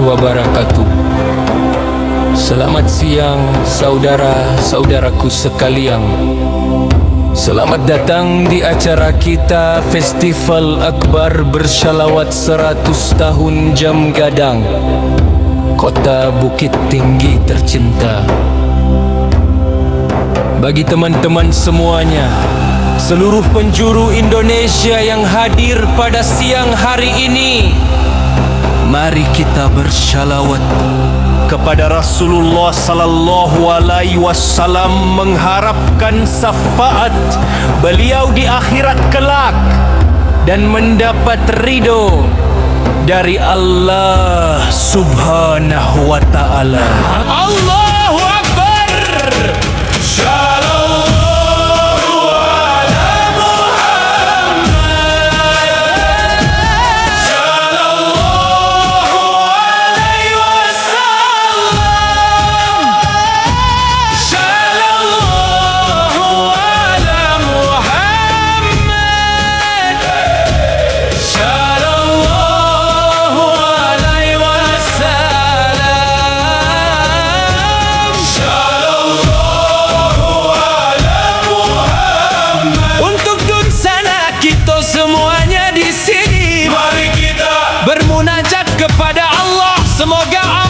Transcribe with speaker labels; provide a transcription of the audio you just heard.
Speaker 1: wabarakatuh. Selamat siang saudara-saudaraku sekalian. Selamat datang di acara kita Festival Akbar Bersalawat 100 Tahun Jam Gadang, Kota Bukit Tinggi tercinta. Bagi teman-teman semuanya, seluruh penjuru Indonesia yang hadir pada siang hari ini, mari kita bersalawat kepada Rasulullah sallallahu alaihi wasallam, mengharapkan syafaat beliau di akhirat kelak dan mendapat ridho dari Allah Subhanahu wa taala. Allahu Akbar. Semuanya di sini, mari kita bermunajat kepada Allah. Semoga